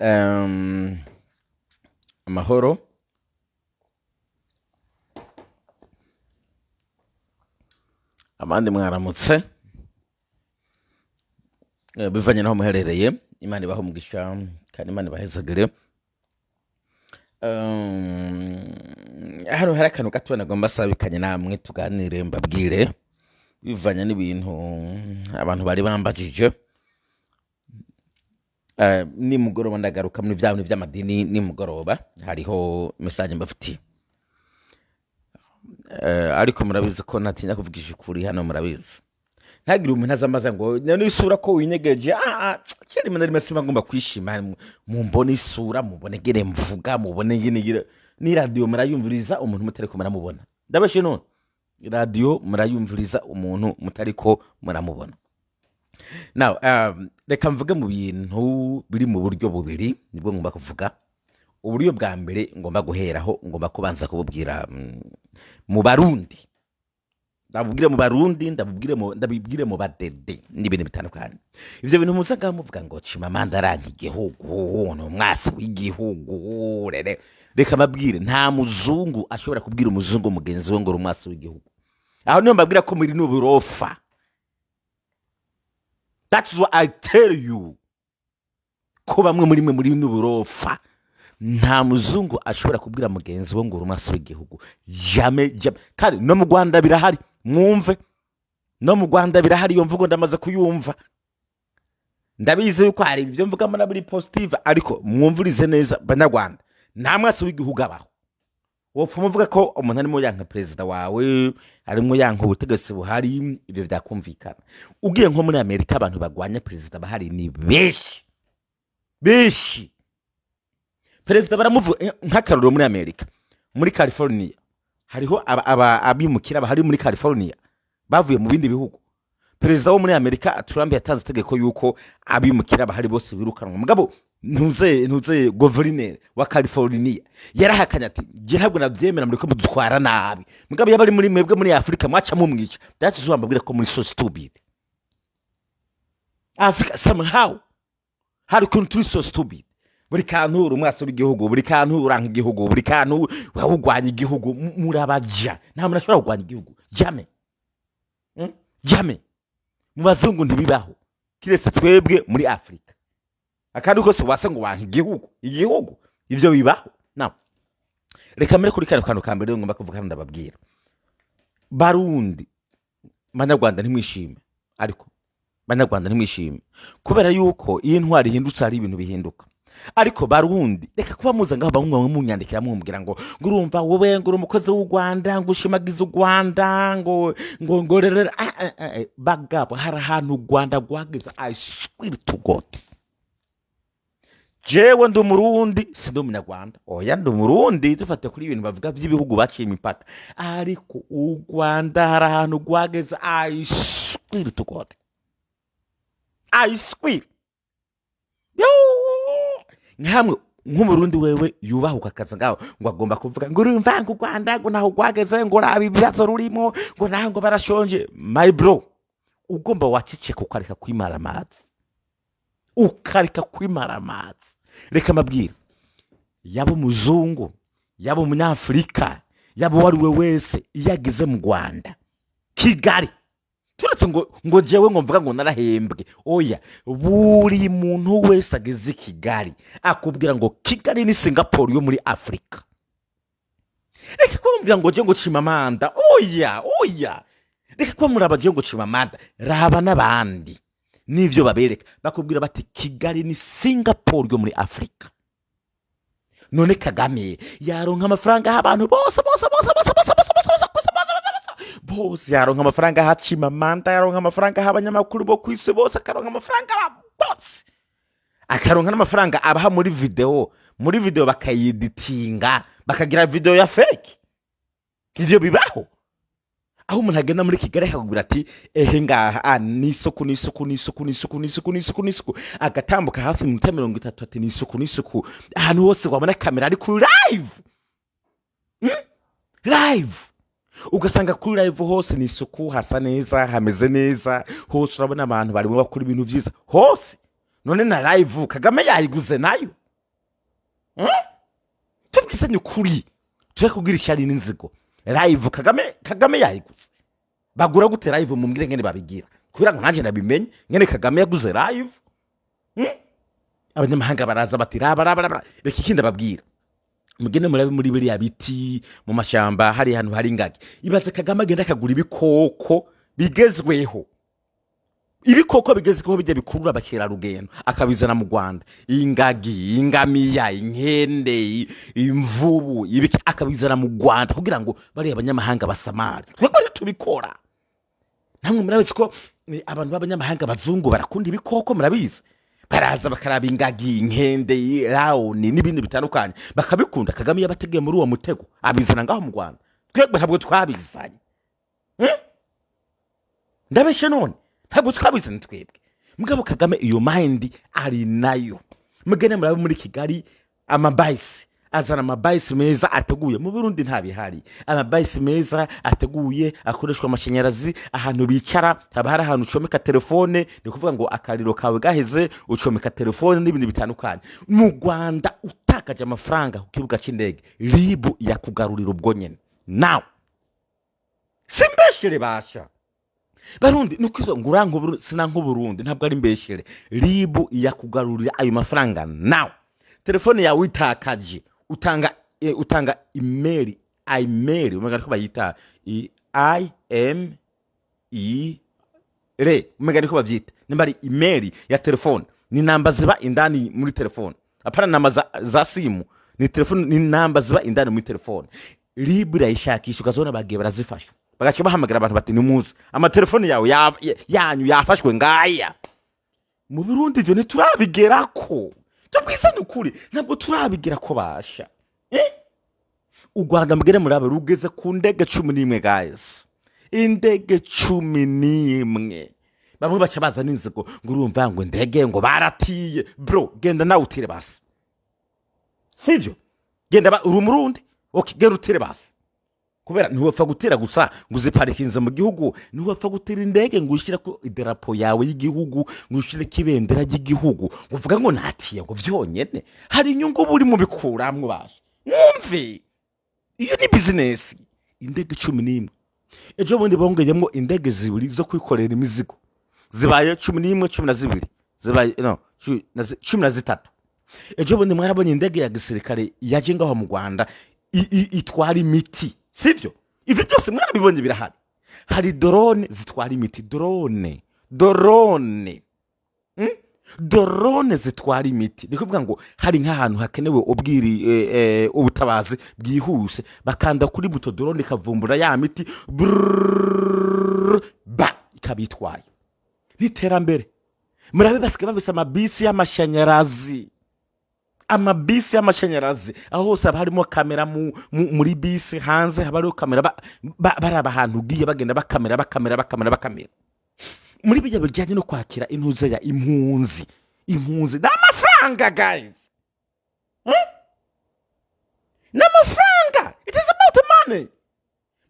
Um, amahoro abandi mwaramutse bivanye naho muherereye. Imana ibaho umugisha kandi Imana ibahezagire. Hano hari akantu gato nagomba sabikanye namwe tuganire mbabwire bivanye n'ibintu abantu bari bambajije. Nimugoroba ndagaruka muri bya bintu by'amadini. Nimugoroba hariho message mbafitiye, ariko murabizi ko natinya kuvugisha ukuri hano. Murabizi ntagire umuntu azamaza ngo none isura ko winyegeje. Cyari rimwe na rimwe simba ngomba kwishima mumbone isura, mubone gere mvuga, mubone ngene ni radio murayumviriza umuntu mutariko muramubona. Ndabashe none radio murayumviriza umuntu mutariko muramubona. Now reka mvuge mu bintu biri mu buryo bubiri nibwo ngomba kuvuga. Uburyo bwa mbere ngomba guheraho, ngomba kubanza kububwira mu Barundi. Ndabubwire mu Barundi, ndabibwire mu Badede n'ibintu bitandukanye. Ivyo bintu musaga muvuga ngo Chimamanda aranka igihugu, no mwasi w'igihugu. Reka mabwire nta muzungu ashobora kubwira umuzungu mugenzi we ngo rumwasi w'igihugu. Aho niyo mbabwira ko muri n'uburofa. That's what I tell you. Ko bamwe muri mwe muri n'uburofa. Nta muzungu ashobora kubwira mugenzi we ngo rumwasi w'igihugu. Jamais. Kandi no mu Rwanda birahari. Mwumve, no mu Rwanda birahari. Iyo mvugo ndamaze kuyumva. Ndabizi yuko hari ibyo mvuga muri buri positive, ariko mwumvirize neza Banyarwanda. Nta mwasi w'igihugu abaho. Wopfa muvuga ko umuntu arimo yanka president wawe, arimo yanka ubutegetsi buhari, ibyo byakumvikana. Ugiye nko muri Amerika abantu bagwanya president bahari ni beshi. President baramuvuga nk'akaruro muri Amerika. Muri California hariho abimukira bahari muri California bavuye mu bindi bihugu. President wo muri Amerika Trump yatanze itegeko yuko abimukira bahari bose birukanwa. Mugabo ntuze governor wa California yarahakanya ati je ntabwo navyemera muri ko mudutwara nabi. Mugabo yabari muri mwebwe muri Afrika mwaca mumwica. That's why mbabwira ko muri so stupid. Africa somehow how can you so stupid? Buri kantu rumwasi w'igihugu, buri kantu uranka igihugu, buri kantu wawugwanya igihugu. Murabaja nta muntu ashobora kugwanya igihugu. Jamais. Mu bazungu ntibibaho, kiretse twebwe muri Afrika. Akandi kose wase ngo wanka igihugu ivyo bibaho. Now reka mbere kuri kano kantu kambere ngomba kuvuga ndababwira. Barundi Banyarwanda ntimwishime, ariko Banyarwanda ntimwishime kubera yuko iyi ntwari hindutse ari ibintu bihinduka. Ariko Barundi reka kuba muza ngaho bamwe munyandikira mumbwira ngo ngurumva wowe nguru umukozi w'u Rwanda ngo ushimagiza u Rwanda ngo bagabo hari ahantu u Rwanda rwageze. I swear to God, jewe ndi Umurundi si Umunyarwanda. Oya ndi Umurundi dufate kuri ibintu bavuga by'ibihugu baciye imipaka. Ariko u Rwanda hari ahantu rwageze. I swear to God, I swear. Nkamwe nk'Umurundi wewe yubahuka akaza ngaho ngo agomba kuvuga ngo urumva ngo u Rwanda ngo naho rwageze ngo rabi ibibazo rurimo ngo naho ngo barashonje. My bro, ugomba waciceka ukareka kwimara amazi. Reka mabwira yabo muzungu, yabo munyafrika, yabo wari we wese iyagize mu Rwanda Kigali, turetse ngo jewe ngo mvuga ngo narahembwe. Oya, buri muntu wese ageze Kigali akubwira ngo Kigali ni Singapore yo muri Afrika. Reka kumvira ngo je ngo Chimamanda. Oya, reka kwa murabaje ngo Chimamanda, raba n'abandi nivyo babereka bakubwira bati Kigali ni Singapore yo muri Afrika. None Kagame yaronka amafaranga abantu bose yaronka amafaranga ha Chimamanda, yaronka amafaranga h'abanyamakuru bo kwisi bose, akaronka amafaranga bose, akaronka n'amafaranga abaha muri video bakayiditinga bakagira video ya fake. Ivyo bibaho. Aho umuntu agenda muri Kigali akakubwira ati ngaha n'isuku agatambuka hafi mu 30 ati n'isuku ahantu hose wabona kamera ari kuri live. Ugasanga kuri live hose n'isuku, hasa neza, hameze neza, hose urabona abantu barimo bakora ibintu byiza hose. None na live Kagame yayiguze nayo. tubwisanye ukuri turi kugira ishyari n'inzigo live kagame yayiguze bagura gute live mumbwire ngene babigira kubera ngo nanje nabimenye ngene Kagame yaguze live. Abanyamahanga baraza bati raba reka ikindi babwira mugene murabe muri biriya biti mu mashamba hari hantu hari ingagi ibaze Kagame agenda akagura ibikoko bigezweho bijya bikurura abakera rugendo akabizana mu Rwanda, ingagi, ingamiya, inkende, imvubu akabizana mu Rwanda kugira ngo bari abanyamahanga basamare. Twebwe tubikora namwe murabizi ko abantu b'abanyamahanga bazungu barakunda ibikoko, murabizi baraza bakaraba ingagi, inkende, raoni n'ibindi bitandukanye bakabikunda. Kagame yabategeye muri uwo mutego abizana ngaho mu Rwanda, twebwe ntabwo twabizanye. Ndabeshe none ntabwo twabizanye twebwe, mugabo Kagame iyo mind ari nayo. Mugene murabe muri Kigali amabisi azana amabisi meza ateguye, mu Burundi ntabihari. Amabisi meza ateguye akoreshwa amashanyarazi, ahantu bicara haba hari ahantu ucomeka telefone, ni kuvuga ngo akariro kawe gaheze ucomeka telefone n'ibindi bitandukanye. Mu Rwanda utakaje amafaranga ku kibuga cy'indege, ribu yakugarurira ubwo nyene. Now simbeshere basha Barundi nukizo ngurango sinanko Burundi ntabwo ari mbeshere, ribu yakugarurira ayo mafaranga. Now telefone yawe itakaje utanga email, umenya ko bayita umenya ko bavyita nimbari email ya telefone, ni namba ziba indani muri telefone, apana namba za simu, ni telefone ni namba ziba indani muri telefone. Ribu irayishakisha ukazona bagiye barazifasha, bagace bahamagara abantu bati nimuze amatelefone yawe yanyu yafashwe ngaya. Mu Burundi ivyo ntiturabigerako, tubwisane ukuri ntabwo turabigera ko basha. U Rwanda mugere murabe rugeze ku ndege 11 guys, indege 11. Bamwe baca baza n'inzigo ngo urumva ngo indege ngo baratiye. Bro genda nawe utire basi, sivyo? Genda uri Murundi, okay genda utire basi, kubera ntiwapfa gutera gusa ngo uziparikinze mu gihugu, ntiwapfa gutera indege ngo ushire ko idarapo yawe y'igihugu, ngo ushire kibendera ry'igihugu, uvuga ngo natiye ngo vyonyene. Hari inyungu buri mu bikuramwe basha, mwumve iyo ni business. Indege 11 ejo bundi bongeyemo indege zibiri zo kwikorera imizigo, zibaye 11 12 zibaye no 13. Ejo bundi mwarabonye indege ya gisirikare yaje ngaho mu Rwanda itwara imiti, sivyo? Ivi byose mwarabibonye birahari. Hari drone zitwara imiti, drone zitwara imiti. Ndikuvuga ngo hari nk'ahantu hakenewe ubutabazi bwihuse, bakanda kuri buto drone ikavumbura ya miti ikabitwaye. Niterambere murabe basike bavise amabisi y'amashanyarazi, aho hose harimo kamera muri bisi, hanze haba hariho kamera, baraba ahantu ugiye bagenda bakamera. Muri bijya bijyanye no kwakira intuze ya impunzi n'amafaranga guys, n'amafaranga, it is about money.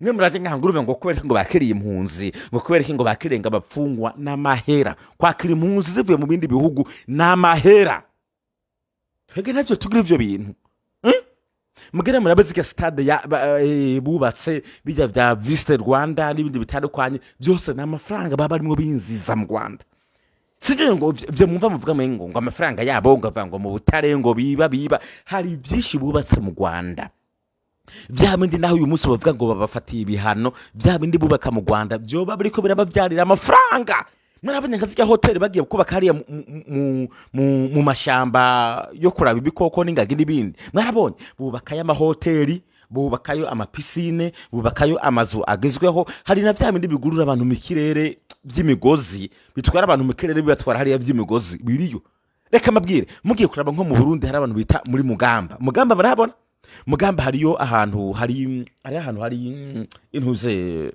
Mwe muraje nkangurube ngo kubera ngo bakiriye impunzi, ngo kubera ngo bakirenga abapfungwa n'amahera, kwakira impunzi zivuye mu bindi bihugu n'amahera. Twege navyo tugira ivyo bintu. Mugere murabezika stade ya bubatse bijya bya Visit Rwanda n'ibindi bitandukanye, byose n'amafaranga baba barimo binziza mu Rwanda. Sije ngo vyo mumva muvuga ngo amafaranga yabo ngo avangwa mu Butare ngo biba, hari byinshi bubatse mu Rwanda. Bya bindi naho uyu munsi bavuga ngo babafatiye ibihano, bya bindi bubaka mu Rwanda byo babiriko birabavyarira amafaranga. Mwarabonye nkazi ya hotel bagiye kubaka hariya mu mashamba yo kuraba ibikoko n'ingagi n'ibindi. Mwarabonye bubakayo amahoteli, bubakayo amapisine, bubakayo amazu agezweho. Hari na bya bindi bigurura abantu mu kirere by'imigozi, bitwara abantu mu kirere bibatwara hariya by'imigozi biriyo. Reka mabwire mugiye kuraba nko mu Burundi hari abantu bita muri Mugamba barabona. Mugamba hariyo ahantu hari intuze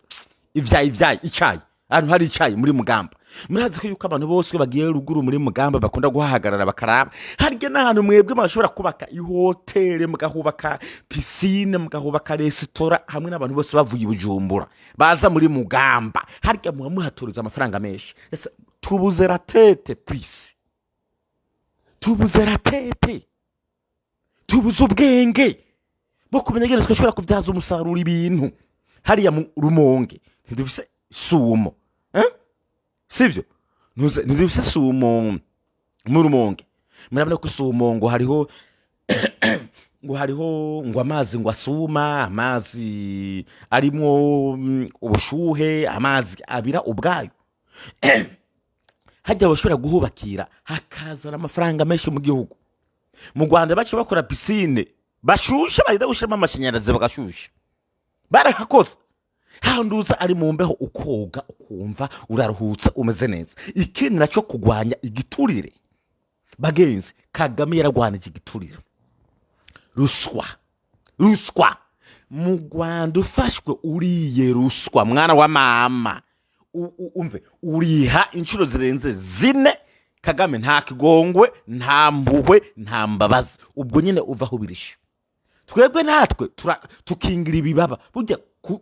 icyayi, ahantu hari icyayi muri Mugamba. Murazi ko yuko abantu bose bagiye ruguru muri Mugamba bakunda guhahagarara bakaraba. Harya n'ahantu mwebwe mashobora kubaka ihoteli, mugahubaka piscine, mugahubaka restaurant, hamwe n'abantu bose bavuye i Bujumbura baza muri Mugamba. Harya muhatoriza amafaranga menshi. Tubuze la tete please, tubuze la tete. tubuze ubwenge bwo kumenya ngene twashobora kuvyaza umusaruro ibintu hariya mu Rumonge ntidufise sumo sivyo ntidufise sumo mu Rumonge murabona ko sumo ngo hariho ngo amazi ngo asuma amazi arimo ubushuhe amazi abira ubwayo hajya bashobora guhubakira hakazana amafaranga menshi mu gihugu mu Rwanda bace bakora piscine bashusha bahita gushiramo amashanyarazi bagashusha barahakoze handuza ari mu mbeho ukoga ukumva uraruhutse umeze neza ikindi naco kugwanya igiturire bagenzi Kagame yaragwanije igiturire ruswa mu Rwanda ufashwe uriye ruswa mwana wa mama umve uriha inshuro zirenze 4 Kagame nta kigongwe nta mbuhwe nta mbabazi ubwo nyine uvaho birisha twebwe natwe tukingira ibibaba burya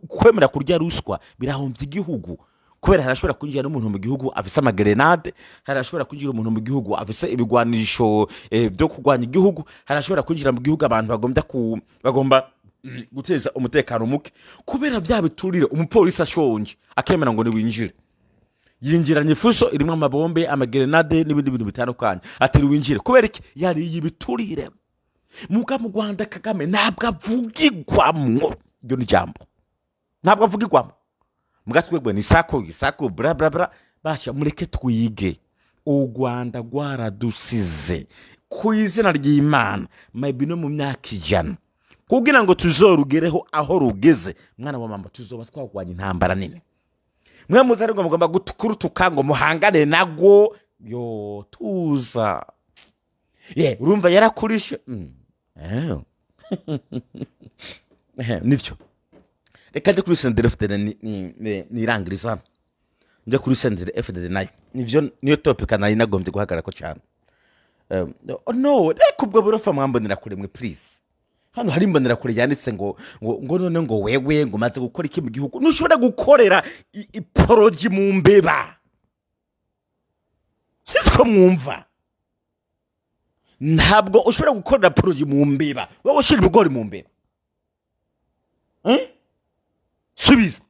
kwemera kurya ruswa birahomvye igihugu kubera harashobora kwinjira n'umuntu mu gihugu afise amagerenade harashobora kwinjira umuntu mu gihugu afise ibigwanisho byo kugwanya igihugu harashobora kwinjira mu gihugu abantu bagomba guteza umutekano muke kubera bya biturire umupolisi ashonje akemera ngo ni winjire yinjiranye ifuso irimo amabombe amagerenade n'ibindi bintu bitandukanye atari winjire kubera iki yari yibiturire muga mu Rwanda Kagame ntabwo avugirwamwo byo ni jambo ntabwo avugirwamwo mugatwegwe ni isako bla bla bla basha mureke twige u Rwanda gwaradusize ku izina ry'Imana maybe no mu myaka 100 kugira ngo tuzorugereho aho rugeze mwana wa mama tuzoba twagwanya intambara nini mwe muzari ngo mugomba gutukurutuka ngo muhangane nago yo tuza urumva yarakurishe nivyo reka ndi kuri Senderi FDD nirangiriza nje kuri Senderi FDD nayo nivyo niyo topic nari nagombye guhagarara ko cyane no reka ubwo burofa mwambonera kure mwe please hano hari imbonera kure yanditse ngo none ngo wewe ngo maze gukora iki mu gihugu nushobora gukorera iporoji mu mbeba siko mwumva ntabwo ushobora gukorera poroji mu mbeba wowe ushira ibigori mu mbeba subiza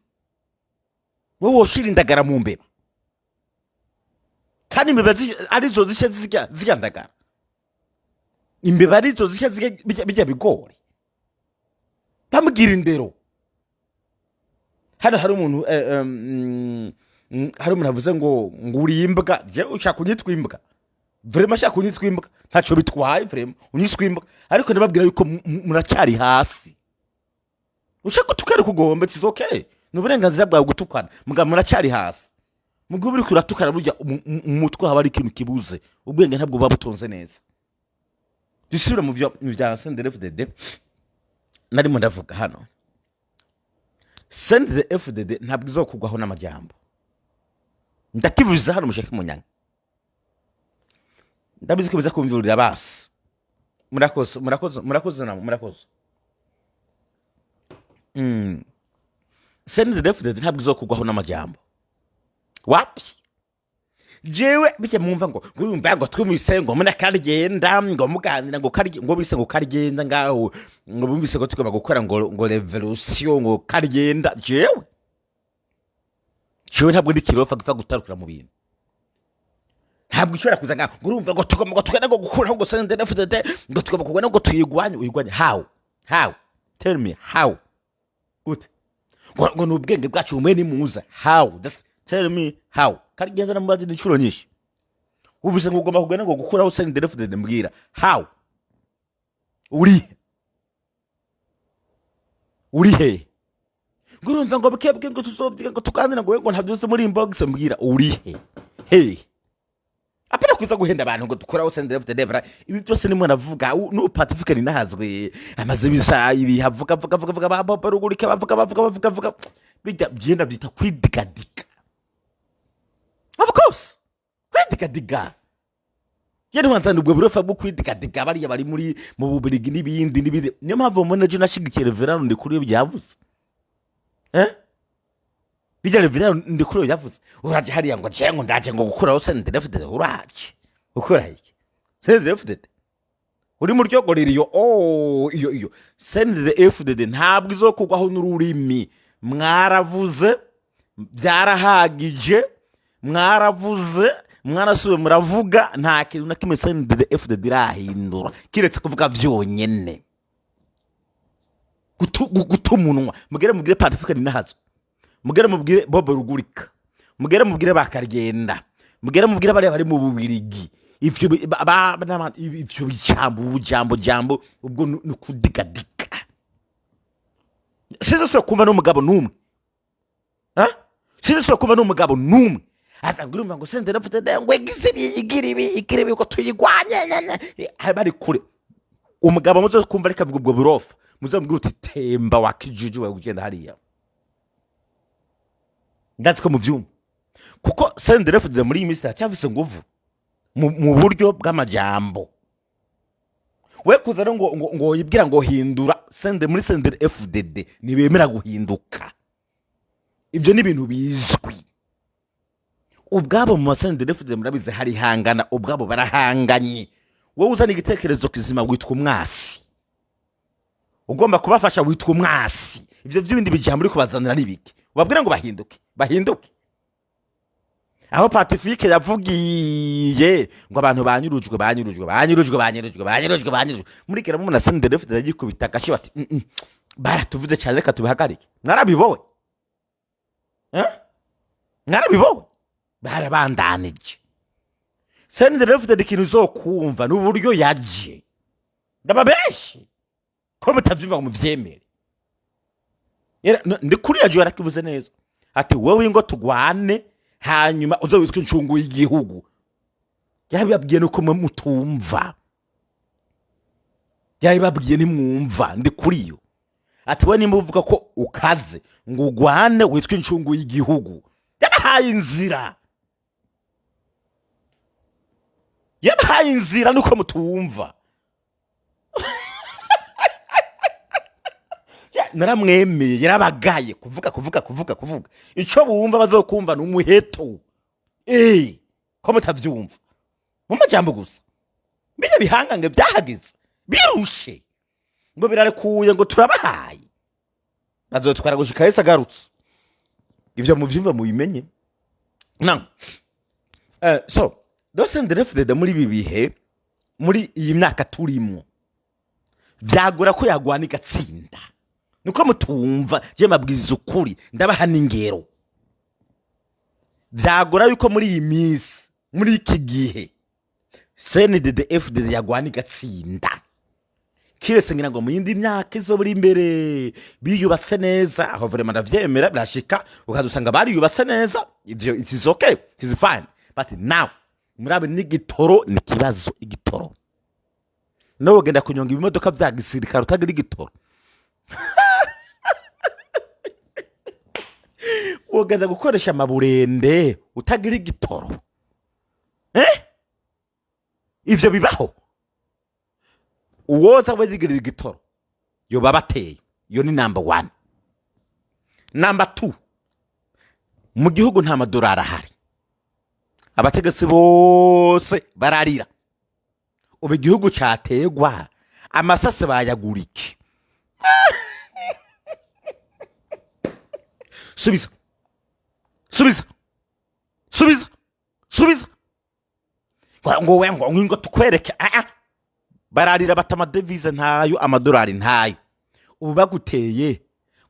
wowe ushira indagara mu mbeba kandi imbeba arizo zishe zirya ndagara imbeba arizo zishe bijya bigori bamubwira indero hano hari umuntu avuze ngo urimbwa je ushaka kunyitwa imbwa vraiment shaka kunyitwa imbwa ntaco bitwaye vraiment unyiswa imbwa ariko nababwira yuko muracyari hasi ushaka tukare kugomba it's okay n'uburenganzira bwawe gutukana muga muracyari hasi mugo buri kuratukana burya umutwe haba ari ikintu kibuze ubwenge ntabwo babutonze neza dusubira mu vya Senderi FDD narimo ndavuga hano Senderi FDD ntabwo izokugwaho n'amajambo ndakivuza hano mushaka munyanga ndabizi ko biza kumvirira basi murakoze Senderi FDD ntabwo izokugwaho n'amajambo wapi jewe bike mwumva ngo urumva ngo twumvise ngo muna karigenda ngo muganira ngo bise ngo karigenda ngaho ngo bumvise ko tugomba gukora ngo revolution ngo karigenda jewe ntabwo ndi kirofa gupfa gutarukira mu bintu ntabwo ishobora kuza ngaho urumva ngo tugomba tugenda ngo gukura ngo Senderi FDD ngo tugomba kugwana ngo uyigwanye how tell me how good ngo n'ubwenge bwacu umwe ni muza how tell me how karigenda namubaze n'icuro nyinshi uvise ngo ugomba kugana ngo gukuraho Senderi FDD mbwira how uri he ngurumva ngo bikebwe ngo tuzovyiga ngo tukandina ngo ntavyose muri inbox mbwira uri he apera kuza guhenda abantu ngo dukuraho Senderi FDD bra ibi byose nimwe navuga no certificate nahazwe amaze bisa ibi havuga barugurike bavuga bijya byenda byita kwidigadika. Of course. Kwidigadika. Yari wanzana ubwo burofa bwo kwidigadika bari bari muri mu Bubiligi n'ibindi niyo mpamvu mbona je nashigikira Reverend ndi kuri byavuze. Bijya Reverend ndi kuri yavuze. Uraje hariya ngo ndaje ngo gukuraho Senderi FDD uraje. Ukora iki? Senderi FDD. uri mu ryogorero iyo CNDD-FDD ntabwo izokugwaho n'ururimi. Mwaravuze byarahagije, mwaravuze mwarasubiye muravuga, nta kintu na kimwe CNDD-FDD irahindura kiretse kuvuga byonyene, gutumunwa. Mugire Pacifique Ninahazo, mugire mubwire Bob Rugurika, mugire mubwire Bakaryenda, mugire mubwire bari mu Bubiligi. Ivyo jambo ubwo nukudigadika. Sinzo kumva n'umugabo numwe, sinzo kumva n'umugabo numwe azangurumva ngo sende nafite ngo igiribi ko tuyigwanye bari kure. Umugabo muzo kumva ariko avuga ubwo burofa, muzambwira uti temba wakijiju we ugenda hariya. Ndazi ko mu vyumva kuko sende nafite muri iyi minsi cyavise nguvu mu buryo bw'amajambo. We kuzana ngo yibwira ngo hindura sende muri CNDD-FDD nibemera guhinduka. Ibyo ni ibintu bizwi ubwabo mu CNDD-FDD, murabize hari hangana ubwabo barahanganye. Wowe uzana igitekerezo kizima witwa umwasi, ugomba kubafasha witwa umwasi. Ivyo by'ibindi bijambo uri kubazanira nibiki? Ubabwira ngo bahinduke. Aho Pacifique yavugiye ngo abantu banyurujwe muri kera mu na CNDD-FDD yagikubita gashi bati baratuvuze cyane reka tubihagarike. Mwarabibonye barabandanije. CNDD-FDD ikintu uzokumva n'uburyo yaje ndababeshi ko mutavyumva ngo muvyemere. Ndi kuri yaje yarakivuze neza ati wowe ngo tugwane hanyuma uzowitwa incungu y'igihugu. Yarababwiye nuko mutumva, yarababwiye nimwumva. Ndi kuri yo ati we nimba uvuga ko ukaze ngo ugwane witwa incungu y'igihugu, yabahaye inzira nuko mutumva. Naramwemeye, yarabagaye kuvuga ico bumva bazokumva n'umuheto. Ko mutavyumva mu majambo gusa, biye bihangange byahagize birushe ngo birarekuye ngo turabahaye bazotwara gushika Yesu agarutse. Ivyo muvyumva mubimenye. So CNDD-FDD muri bibihe, muri iyi myaka turimo, vyagora ko yagwana igatsinda. Nuko mutumva je mabwiza ukuri, ndabaha n'ingero. Vyagora yuko muri iyi minsi, muri iki gihe CNDD-FDD yagwana igatsinda. Kiretse ngira ngo mu yindi myaka izoburi imbere biyubatse neza, aho vraiment ndavyemera birashika ukazusanga bari yubatse neza. Ivyo it is okay, it is fine, but now murabe n'igitoro ni kibazo. Igitoro no genda kunyonga ibimodoka bya gisirikare utagira igitoro wogenda gukoresha amaburende utagira igitoro. Ivyo bibaho. Uwoza wezigira igitoro yo babateye, yo ni number 1. Number 2, mu gihugu nta madolari ahari, abategetsi bose bararira. Ubu igihugu cyategwa amasase bayagurike. Subiza ngo tukwereke. Bararira batama devise ntayo, amadolari ntayo. Ubu baguteye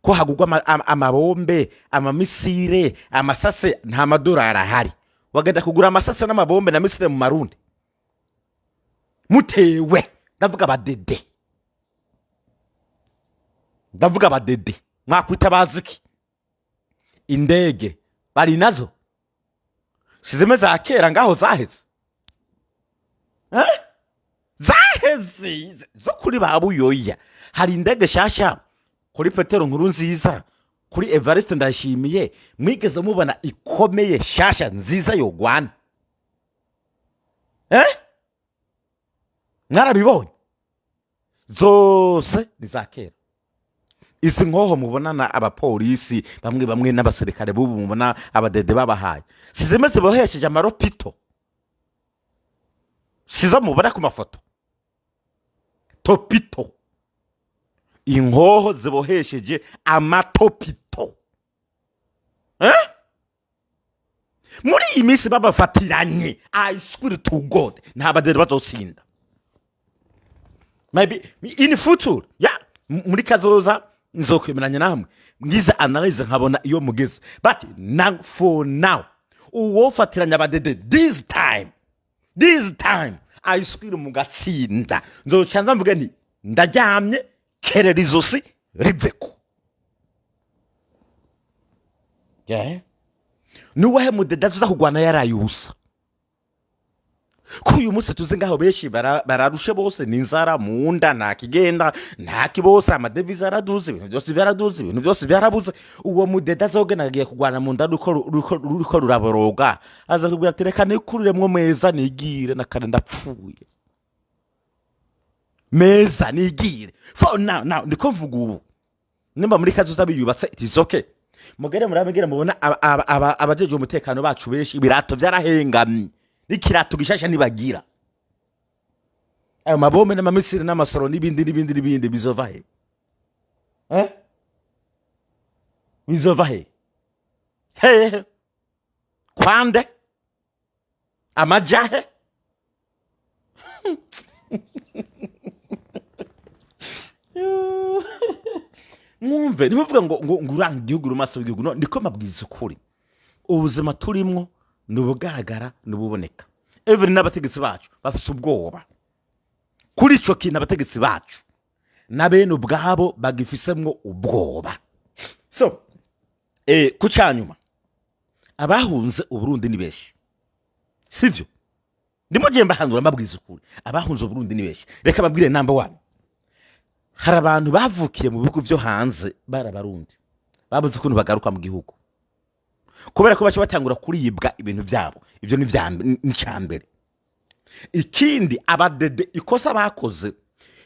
ko hagugwa amabombe, amamisire, amasase, nta madolari ahari. Wagenda kugura amasase n'amabombe na misire mu Marundi mutewe. Ndavuga badede mwakwita baziki. Indege bari nazo sizeme za kera ngaho zaheze. Zaheze zo kuri babuyoya. Hari indege shasha kuri Petero Nkurunziza, kuri Evariste Ndayishimiye, mwigeze mubona ikomeye shasha nziza yo Rwanda? Mwarabibonye? Zose ni za kera. Isi nkoho mubonana abapolisi bamwe n'abasirikare bubu mubona abadede babahaye, sizemeze bohesheje amaropito, sizo mubona ku mafoto. topito, inkoho zibohesheje amatopito. Muri iyi minsi babafatiranye, I swear to God, nta badede bazotsinda. Maybe in future, muri kazoza nzokwemeranya namwe ngize analyze nkabona iyo mugeze, but now for now uwofatiranya abadede this time I swear mugatsinda. Nzocanza mvuge nti ndaryamye kerera izosi riveko. Nuwahe mudede azoza kugwana yaraye ubusa? Ko uyu munsi tuzi ngaho benshi bararushe bose, n'inzara mu nda, ntakigenda ntakibose, amadevize araduze, ibintu byose byaraduze, ibintu byose byarabuze. Uwo mudede azogena agiye kugwana mu nda ruko ruraboroga, aza kubwira ati reka nikururemwo meza nigire, nakane ndapfuye meza nigire. For now ndiko mvuga ubu nimba muri kazoza biyubatse, it is okay. Mugere murabegera mubona abajeje umutekano bacu benshi ibirato byarahengamye, n'ikirato gishasha nibagira. Ayo mabombe n'amamisiri n'amasoro n'ibindi bizova he? Bizova he? Kwande? Amajahe? Mwumve nivuga ngo uranga igihugu rumaso w'igihugu, no ndiko mabwiza ukuri. Ubuzima turimwo nubugaragara nububoneka. Even n'abategetsi bacu bafise ubwoba kuri ico kintu. Abategetsi bacu nabene ubwabo bagifisemwo ubwoba. So kucyanyuma abahunze uburundi ni benshi, sivyo? Ndimo jemba handura mabwiza ukuri, abahunze uburundi ni benshi. Reka babwire number 1, hari abantu bavukiye mu bihugu byo hanze barabarundi, babuze ukuntu bagaruka mu gihugu kubera ko bace batangura kuribwa ibintu byabo. Ivyo ni cyambere. Ikindi, abadede ikosa bakoze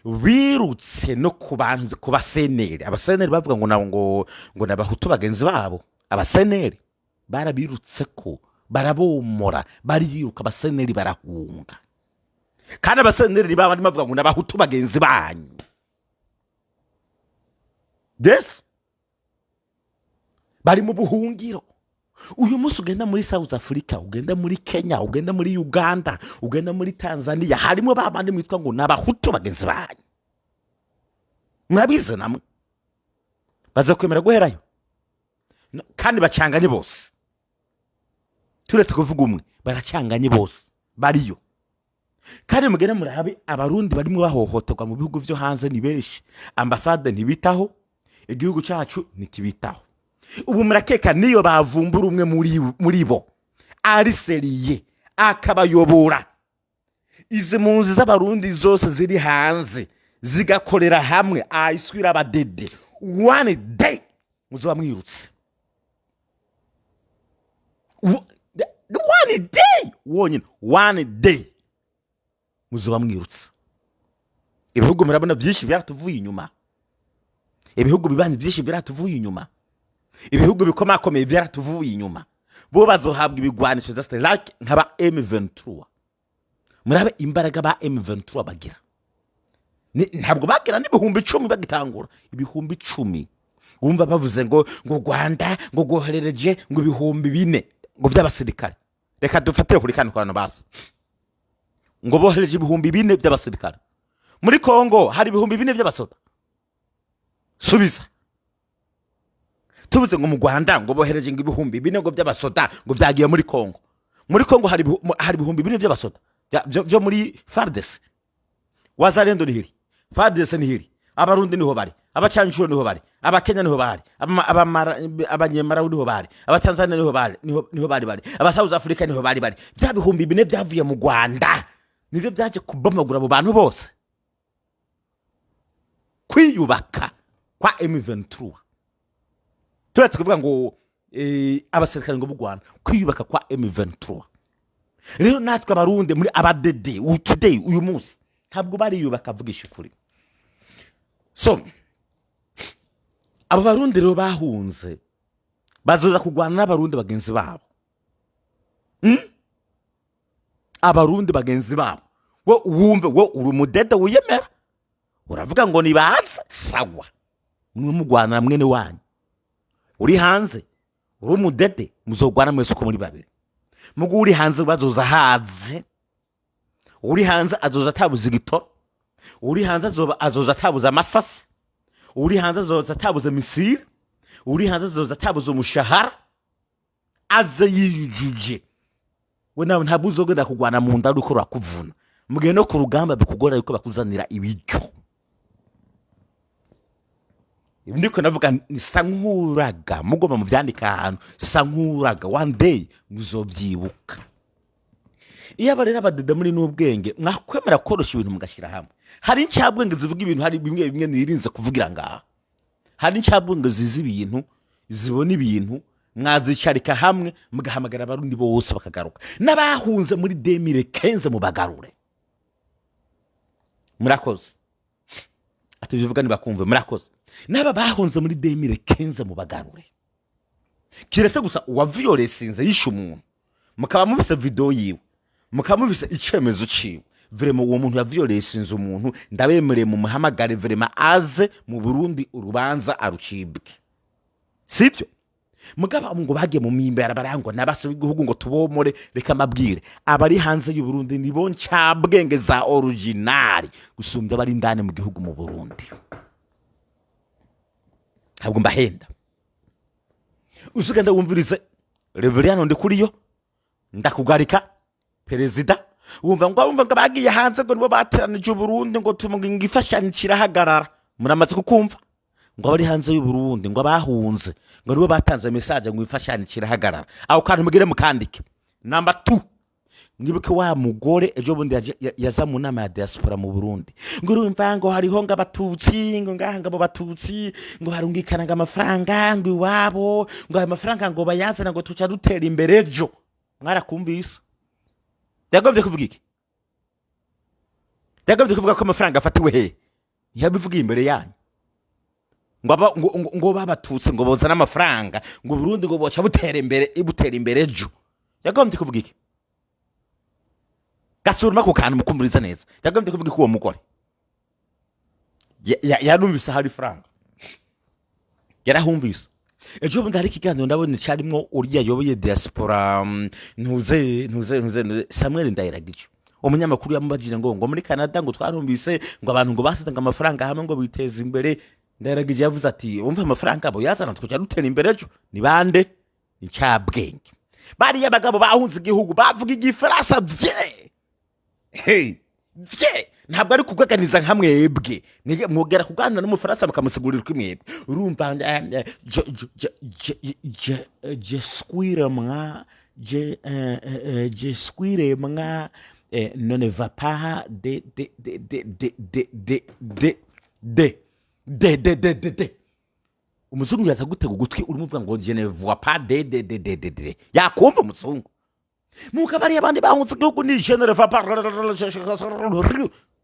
birutse no kubanze kubaseneri. Abaseneri bavuga ngo nabahutu bagenzi babo. Abaseneri barabirutse ko barabomora, bariruka, abaseneri barahunga. Kandi abaseneri babandi bavuga ngo nabahutu bagenzi banyu. Yes, bari mu buhungiro. Uyu munsi ugenda muri South Africa, ugenda muri Kenya, ugenda muri Uganda, ugenda muri Tanzania, harimo babandi mwitwa ngo nabahutu bagenzi banyu. Murabize namwe baza kwemera guherayo, kandi bacanganye bose. Turetse kuvuga umwe, baracanganye bose bariyo. Kandi mugenda murabe abarundi barimo bahohoterwa mu bihugu byo hanze ni benshi. Ambasade ntibitaho, igihugu cyacu nikibitaho. Ubu murakeka niyo bavumbura umwe muri bo ari seriye akabayobora, izi munzi z'abarundi zose ziri hanze zigakorera hamwe, ayiswira abadede, one day muzoba mwirutse. One day wonyine, one day muzoba mwirutse. Ibihugu murabona byinshi byaratuvuye inyuma, ibihugu bibanyi byinshi byaratuvuye inyuma, ibihugu bikomakomeye byaratuvuye inyuma. Bo bazohabwa ibigwanisho just like nkaba M23. Murabe imbaraga ba M23 bagira, ntabwo bagira n'ibihumbi 10 bagitangura. Ibihumbi 10 wumva bavuze ngo Rwanda ngo goherereje ngo ibihumbi 4 ngo by'abasirikare. Reka dufatire kuri kandi kwano basi ngo bohereje ibihumbi 4 by'abasirikare. Muri Kongo hari ibihumbi 4 by'abasoda. Subiza. Tubuze ngo mu Rwanda ngo bohereje ngo ibihumbi 4 ngo by'abasoda ngo byagiye muri Kongo. Muri Kongo hari ibihumbi 4 by'abasoda byo muri FARDC. Wazalendo ni hiri, FARDC ni hiri, abarundi niho bari, abacanshuro niho bari, abakenya niho bari, abanyemara niho bari, abatanzania niho bari, aba South Africa niho bari. Bya bihumbi 4 byavuye mu Rwanda nivyo byaje kubamagura abo bantu bose. Kwiyubaka kwa M23. Turetse kuvuga ngo abasirikare ngo bugwana, kwiyubaka kwa M23. Rero natwe abarundi muri abadede today uyu munsi ntabwo bariyubaka vugisha ukuri. So abo barundi rero bahunze bazoza kugwana n'abarundi bagenzi babo. Abarundi bagenzi babo, wo wumve wo uri umudede wiyemera, uravuga ngo nibaze sawa mwe mugwana mwene wanyu uri hanze uri umudede muzogwana mwese uko muri babiri mugu uri hanze bazoza haze uri hanze azoza atabuze igitoro uri hanze azoza atabuze amasasi uri hanze azoza atabuze misiri uri hanze azoza atabuze umushahara aze yijuje we nawe ntabwo uzogenda kugwana mu nda uko rakuvuna mugihe no ku rugamba bikugora yuko bakuzanira ibiryo ndiko navuga nisa nkuraga mugoma mu vyandika ahantu sa nkuraga one day muzovyibuka iyo abarera abadede muri n'ubwenge mwakwemera korosha ibintu mugashira hamwe hari incabwenge zivuga ibintu hari bimwe bimwe nirinze kuvugira ngaha hari incabwenge zizi ibintu zibona ibintu mwazicarika hamwe mugahamagara abarundi bose bakagaruka n'abahunze muri 2015 mu bagarure murakoze atubivuga nibakumve murakoze naba bahunze muri 2015 mu bagarure kiretse gusa uwa violensinze yishe umuntu mukaba mubise video yiwe mukaba mubise icemezo ciwe vraiment uwo muntu ya violensinze umuntu ndabemereye mu muhamagare vraiment aze mu Burundi urubanza arucibwe sivyo mugaba ngo bagiye mu mimbera barangwa nabase b'igihugu ngo tubomore reka mabwire abari hanze y'u Burundi nibo ncabwenge za original gusumbya bari ndane mu gihugu mu Burundi ntabwo mbahenda usugenda wumvirize Reverend Ndikuriyo ndakugarika perezida wumva ngo bagiye hanze ngo nibo bateranije Burundi ngo tumuginga ifashanikira hagarara muramaze kukumva ngo bari hanze y'u Burundi ngo bahunze ngo nibo batanze message ngo ifashanikira hagarara aho kantu mugire mukandike number 2 ngibuke wa mugore ejo bundi yaza mu nama ya diaspora mu Burundi ngo urumva ngo hariho ngabatutsi ngo ngahanga abo batutsi ngo harungikana amafaranga ngo iwabo ngo ayo mafaranga ngo bayazana ngo tuca dutera imbere ejo mwarakumvise yagovye kuvuga iki yagovye kuvuga ko amafaranga afatiwe he yabivuga imbere yanyu ngo babatutsi ngo bozana amafaranga ngo Burundi ngo boca butera imbere ejo yagovye kuvuga iki gasuruma ko kantu mukumuriza neza yagombye kuvuga ko uwo mugore yarumvise hari franga yarahumvise ejo bundi hari kiganiro ndabone cyarimo uriya yoboye diaspora ntuze Samuel Ndayiragico umunyamakuru yamubajije ngo muri Canada ngo twarumvise ngo abantu ngo basitanga amafaranga hamwe ngo biteze imbere Ndayiragico yavuze ati umva amafaranga abo yazana tujya dutera imbere ejo ni bande incabwenge bari yabagabo bahunze igihugu bavuga igifaransa bye hey ntabwo ari kugaganiza nka mwebwe mwogera kuganira n'umufaransa bakamusigurira ko mwebwe urumva je squire mwa ne va pas de umuzungu yaza gutega ugutwi urimo uvuga ngo je ne vois pas de yakumva umuzungu muka bari abandi bahunze igihugu ni general va pas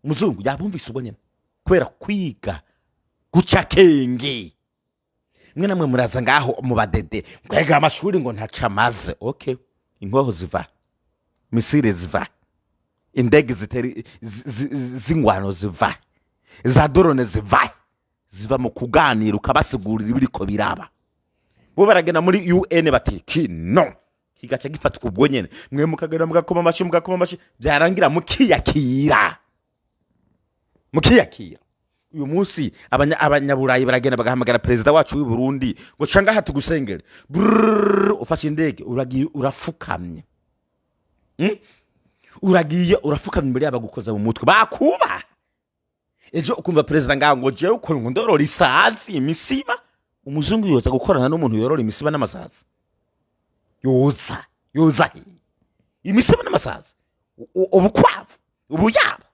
umuzungu yabumvise ubwo nyene kwera kwiga guca kenge mwe namwe muraza ngaho mu badede kwega amashuri ngo ntacamaze okay inkoho ziva misire ziva indege ziteri zingwano ziva za drone ziva mu kuganira ukabasigurira ibiriko biraba bo baragena muri UN bati no kigaca gifatwa ubwo nyene mwe mukagera mugakoma amashi byarangira mukiyakira uyu munsi abanyaburayi baragenda bagahamagara president wacu w'i Burundi ngo canga hatu gusengera ufashe indege uragiye urafukamye urafukamye imbere yabagukoza mu mutwe bakuba ejo ukumva president ngo je uko ngo ndorora isazi imisiba umuzungu yoza gukorana n'umuntu yorora imisiba n'amasazi yoza imisiba n'amasazi ubukwavu ubuyaba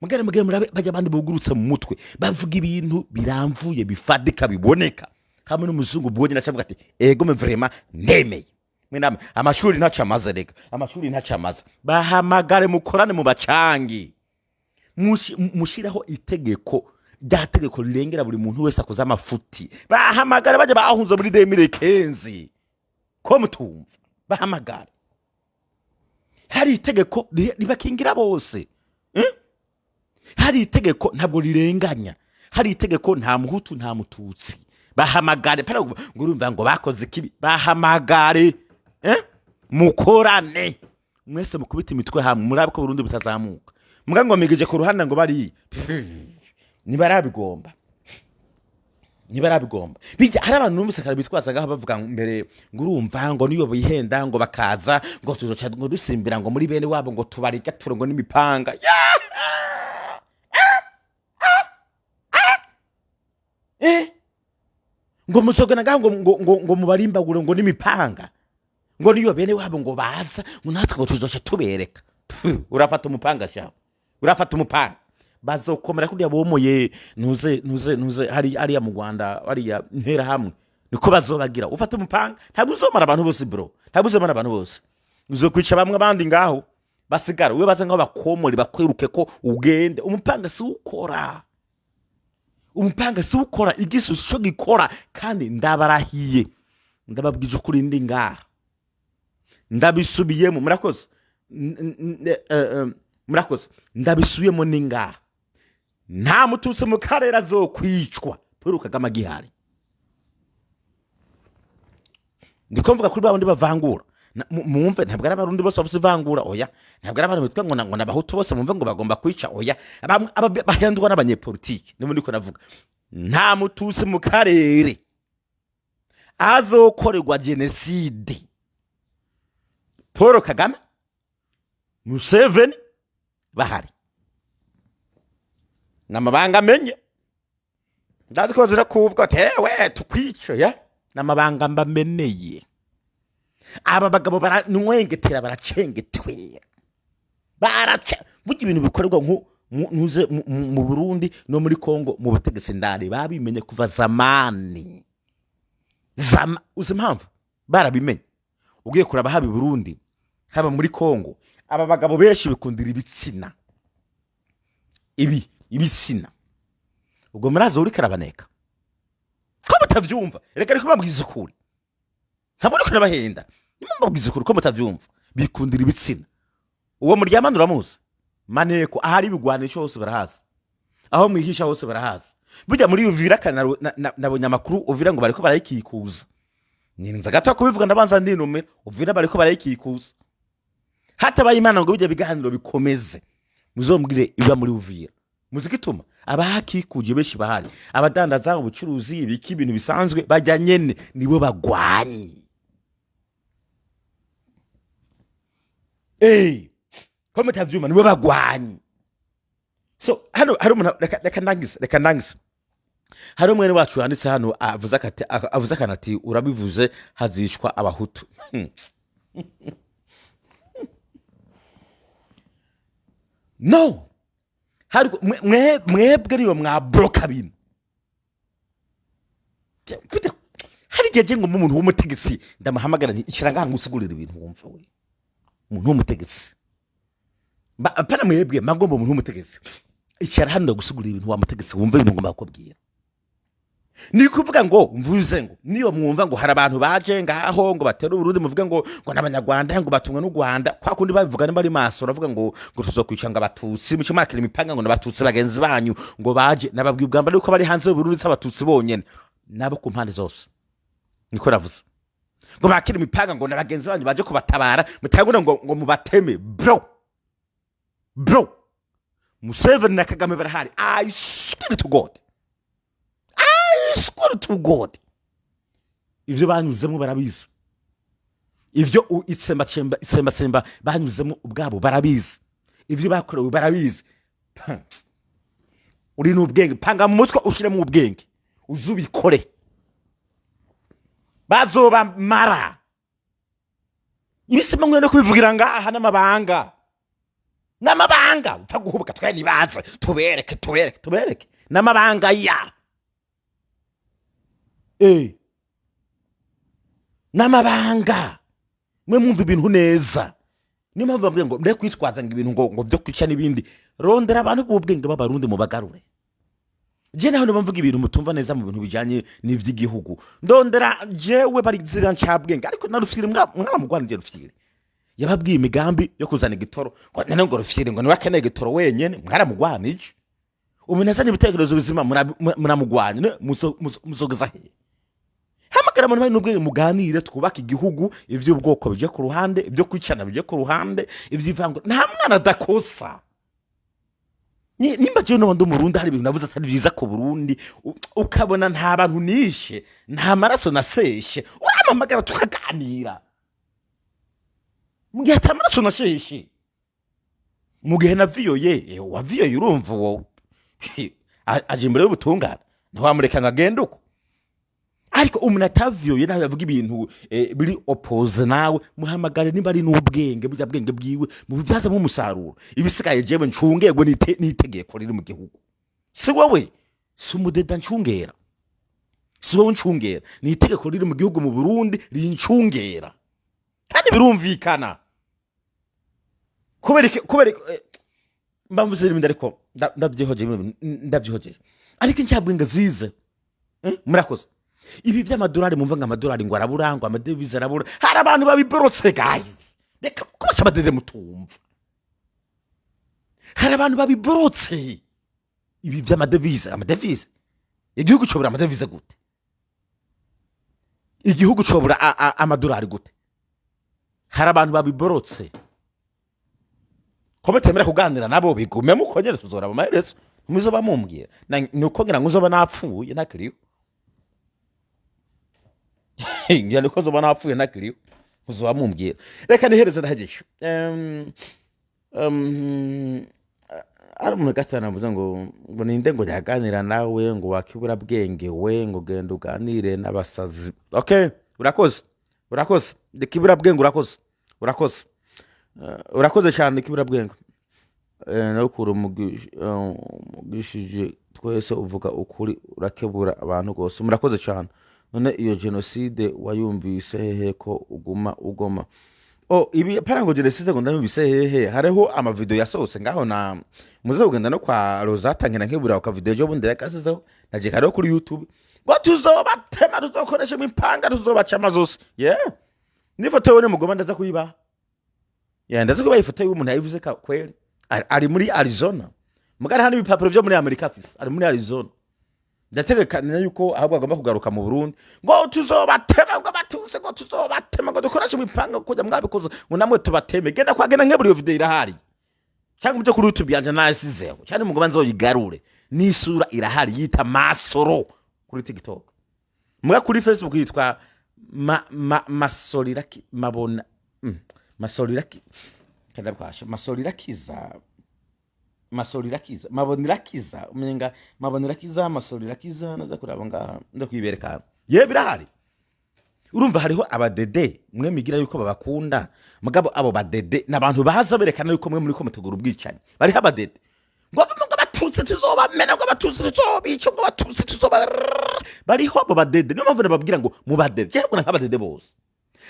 mugere murabe bajya abandi bugurutse mu mutwe bavuga ibintu biramvuye bifadika biboneka hamwe n'umuzungu bwonye nacavuga ati ego me vraiment ndemeye mwe amashuri ntacamaze reka amashuri ntacamaze bahamagare mukorane mu bacangi mushiraho itegeko ryategeko rirengera buri muntu wese akoza amafuti bahamagare bajya bahunze muri 2015 ko mutumva bahamagare hari itegeko ribakingira bose hari itegeko ntabwo rirenganya, hari itegeko nta muhutu nta mututsi, bahamagare para ngo urumva ngo bakoze kibi, bahamagare mukorane mwese mukubita imitwe hamwe murabe ko Burundi butazamuka. Mbwa ngo migeje ku ruhande ngo bari nibarabigomba bijya hari abantu numvise kare bitwazaga bavuga mbere ngo urumva ngo niyo bihenda ngo bakaza ngo tuzoca ngo dusimbira ngo muri bene wabo ngo tubarika turongo n'imipanga ngo musogana ngo mubarimbagure ngo n'imipanga ngo niyo bene wabo ngo baza ngo natwe ngo tuzoca tubereka. Urafata umupanga shaho, urafata umupanga bazokomera kuri yabomoye nuze hari ya mu Rwanda hari ya ntera hamwe niko bazobagira. Ufata umupanga ntabwo uzomara abantu bose bro, ntabwo uzomara abantu bose, uzokwica bamwe abandi ngaho basigara we baza ngaho bakomori bakwiruke ko ugende. Umupanga si ukora, umupanga si ukora igisusu cyo gikora. Kandi ndabarahiye ndababwije ukuri ndi ngaha ndabisubiyemo murakoze ndabisubiyemo ni ngaha. Nta mututsi mu karere azokwicwa Paul Kagame gihari. Ndiko mvuga kuri babundi bavangura mumve ntabwo ari abarundi bose bafite ivangura oya, ntabwo ari abantu bitwa ngo nabahutu bose mumve ngo bagomba kwica oya, bahendwa n'abanyepolitike. Nibo ndiko navuga nta mututsi mu karere azokorerwa genocide. Paul Kagame Museveni bahari namabanga menye ndazikozera kuvuga tewe tukwica ya namabanga mbameneye. Aba bagabo baranwengetera baracengetwera baraca burya ibintu bikorerwa ntuze mu Burundi no muri Kongo mu butegetsi ndari babimenye kuva zamani uzi impamvu barabimenye. Ugiye kuraba haba Burundi haba muri Kongo aba bagabo benshi bikundira ibitsina ibitsina ubwo murazo uri karabaneka ko mutavyumva reka reka bambwiza ukuri ntabwo riko nabahenda nimubabwiza ukuri ko mutavyumva bikundira ibitsina. Uwo muryamana uramuzi maneko ahari ibigwanisho hose barahaza, aho mwihisha hose barahaza. Burya muri Uvira kana nabonye amakuru Uvira ngo bariko barayikikuza ninza gato kubivuga ndabanza ndinumira Uvira bariko barayikikuza. Hata bayimana ngo bijya biganiro bikomeze muzombwire iba muri Uvira muzikituma abahakikuje beshi bahari abadandaza ubucuruzi ibiki ibintu bisanzwe bajya nyene nibo bagwanyi. Ko mutavyuma nibo bagwanyi. So hano hari umuntu reka ndangiza hari umwene wacu yanditse hano avuze kanati urabivuze hazishwa abahutu. No hari mwebwe niyo mwabroka bintu hari gihe ngo umuntu w'umutegetsi ndamuhamagara nti ikiranga ngusigurira ibintu wumva we umuntu w'umutegetsi pana mwebwe magomba umuntu w'umutegetsi ikira hano gusigurira ibintu wa mutegetsi wumva ibintu ngomba kubwira. Ni kuvuga ngo mvuze ngo niyo mwumva ngo hari abantu baje ngaho ngo batera Burundi muvuga ngo n'abanyarwanda ngo batumwe n'u Rwanda kwa kundi babivuga ni bari maso ravuga ngo tuzokwicanga abatutsi mu cymakira imipanga ngo n'abatutsi bagenzi banyu ngo baje nababwibwa mbere uko bari hanze y'Uburundi s'abatutsi bonyene nabo ku mpande zose niko ravuze ngo bakira imipanga ngo n'abagenzi banyu baje kubatabara mutagura ngo mubateme bro Museveni na Kagame barahari. I swear to God to God ivyo banyuzemo barabizi, ivyo itsemba banyuzemo ubwabo barabizi, ivyo bakorewe barabizi. Uri n'ubwenge panga mu mutwe ushire mu ubwenge uzubikore bazoba mara ibisema mwene kubivugira ngaha n'amabanga utaguhubuka twene baze tubereke n'amabanga ya n'amabanga mwe mwumva ibintu neza. Niyo mpamvu bambwiye ngo mbe kwitwaza ngo ibintu ngo byo kwica n'ibindi rondera abantu b'ubwenge b'abarundi mu bagarure. Je naho bamvuga ibintu mutumva neza mu bintu bijanye n'ivy'igihugu ndondera jewe bari zira ncabwenge ariko narufire mwana mugwanije rufire yababwiye imigambi yo kuzana igitoro ngo none ngo rufire ngo niwakeneye igitoro wenyene mwaramugwanije umuntu azana ibitekerezo bizima muramugwanya muzogeza he? Hamagara abantu bari n'ubwenge muganire twubaka igihugu, ivy'ubwoko bije ku ruhande, ibyo kwicana bije ku ruhande, ivy'ivangura nta mwana adakosa. Nimba je no ndo Murundi hari ibintu navuze atari byiza ku Burundi ukabona nta bantu nishe nta maraso naseshe uramamagara tukaganira. Mugihe atamaraso naseshe mugihe naviyoye waviyoye urumva wo aje imbere y'ubutungane ntawamureka ngagenda uko. Ariko umuntu ataviyoye nawe yavuga ibintu biri opposite nawe muhamagare nimba ari n'ubwenge burya bwenge bwiwe mu bivyaza mu musaruro. Ibisigaye jewe ncungego nitegeko riri mu gihugu. Si wowe si umudeda ncungera, si wowe ncungera, ni itegeko riri mu gihugu mu Burundi rincungera kandi birumvikana. Kubera mbamvuze ibindi ariko ndavyihoje ariko ncabwinga zize murakoze. Ibi by'amadolari mumva nga amadolari ngo araburangwa amadevize arabura, hari abantu babiborotse guys. Reka kosha amadede mutumva, hari abantu babiborotse ibi by'amadevize. Igihugu cobura amadevize gute? Igihugu cobura amadolari gute? Hari abantu babiborotse. Kobe temera kuganira nabo bigume mukongera tuzora amaherezo muzoba mumbwira nuko ngira ngo uzoba napfuye nakiriyo. Ngira niko zoba napfuye nakiriyo uzoba mumbwira. Reka nihereze ndahagisha ari umuntu gatana avuze ngo ninde ngo yaganira nawe ngo wakibura bwenge we ngo genda uganire n'abasazi. Okay, urakoze ndikibura bwenge urakoze cyane kibura bwenge nakuru mugishije twese uvuga ukuri urakebura abantu gose. Murakoze cyane. None iyo genocide wayumvise hehe ko ugoma? Ibi parango genocide ngo ndamvise hehe? Hariho ama video yasohotse ngaho na muze kugenda no kwa Rozatangira nkebura uka video jo bundi yakasizeho naje kare kuri YouTube ngo tuzobatema tuzokoresha impanga tuzobaca amazose. Nifoto yone mugoma ndaza kuyiba. Ndaza kuba ifoto y'umuntu yayivuze ka kweli ari muri Arizona. Mugara hano ibipapuro byo muri America afise ari muri Arizona. Ndategekana yuko ahubwo agomba kugaruka mu Burundi ngo tuzobatema ngo batuse ngo tuzobatema ngo dukoresha impanga kujya mwabikoze ngo namwe tubateme. Genda kwagena nkeburi iyo video irahari cyangwa byo kuri YouTube yanje nasizeho cyane mugoma nzoyigarure n'isura irahari yita Masoro kuri TikTok. Muga kuri Facebook yitwa Masoliraki mabona Masoliraki kada kwasha Masolirakiza mabonirakiza umenga mabonirakiza Masolirakiza naza kuraba nga ndakwibereka birahari. Urumva hariho abadede mwe migira yuko babakunda mugabo abo badede nabantu bahaza berekana yuko mwe muri ko mutegura ubwicanye bari abadede ngo batutse tuzobamena ngo batutse tuzobica ngo batutse tuzoba bariho abo badede niyo mpamvu nababwira ngo mu badede cyangwa nk'abadede bose.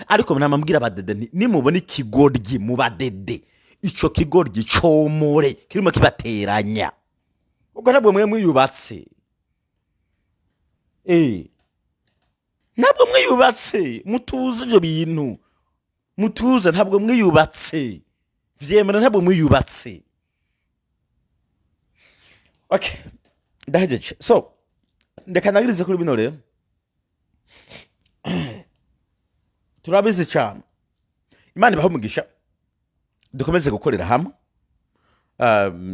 Ariko namambwira abadede nimubona ikigoryi mu badede ico kigoryi comore kirimo kibateranya ubwo nabwo mwe mwiyubatse nabwo mwiyubatse mutuze ibyo bintu mutuze ntabwo mwiyubatse vyemera ntabwo mwiyubatse. Okay, ndahejeje. So ndekanagirize kuri bino rero turabizi cyane. Imana ibaho umugisha dukomeze gukorera hamwe.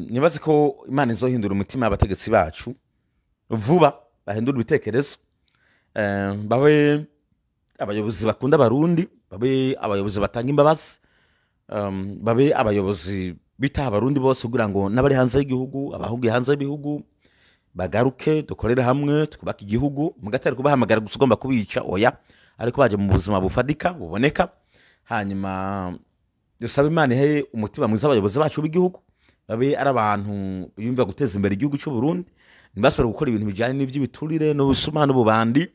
Nibaze ko Imana izohindura umutima abategetsi bacu vuba bahindura ibitekerezo babe abayobozi bakunda Barundi, babe abayobozi batanga imbabazi, babe abayobozi bitaha Barundi bose kugira ngo nabari hanze y'igihugu abahugiye hanze y'ibihugu bagaruke dukorera hamwe twubaka igihugu. Mugatari kubahamagara gusugomba kubica oya, ariko baje mu buzima bufadika buboneka. Hanyuma dusaba Imana ihe umutima mwiza abayobozi bacu b'igihugu babe ari abantu biyumva guteza imbere igihugu cy'u Burundi, ntibasore gukora ibintu bijyanye n'ivy'ibiturire n'ubusuma n'ububandi.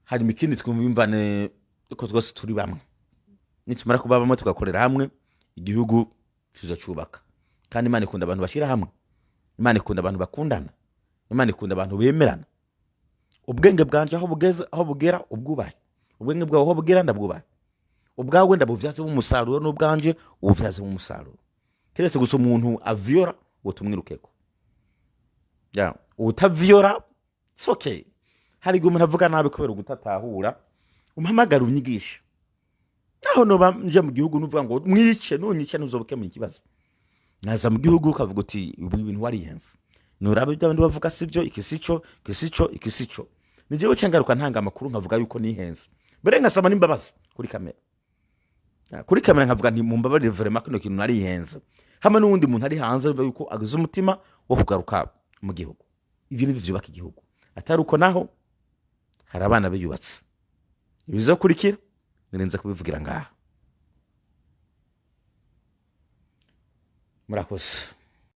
Hanyuma ikindi twumvane ko twose turi bamwe, nitumara kuba bamwe tugakorera hamwe igihugu kizacubaka. Kandi Imana ikunda abantu bashira hamwe, Imana ikunda abantu bakundana, Imana ikunda abantu bemerana. Ubwenge bwanje aho bugera ubwubahe, ubwenge bwawe aho bugera ndabwubahe, ubwawe ndabuvyaze mu musaruro n'ubwanje ubuvyaze mu musaruro. Keretse gusa umuntu avyora utumwirukeko. ya utavyora it's okay. Hari igihe umuntu avuga nabi kubera ugutatahura, umpamagara unyigisha. Naho noba nje mu gihugu nuvuga ngo mwice nunyice ntuzobukemura ikibazo. Naza mu gihugu ukavuga uti ibi bintu wariyenze. Nurabe ibyo abandi bavuga sivyo, ikisico. Nijewe cengaruka ntanga amakuru nkavuga yuko nihenze. Mbere ngasaba n'imbabazi kuri kamera. Kuri kamera nkavuga nti mumbabarire vraiment kino kintu narihenze. Hamwe n'uwundi muntu ari hanze bivuga yuko agize umutima wo kugaruka mu gihugu. Ivyo ni vyubaka igihugu. Atari uko naho hari abana biyubatse. Ibizokurikira nirenza kubivugira ngaha. Murakoze.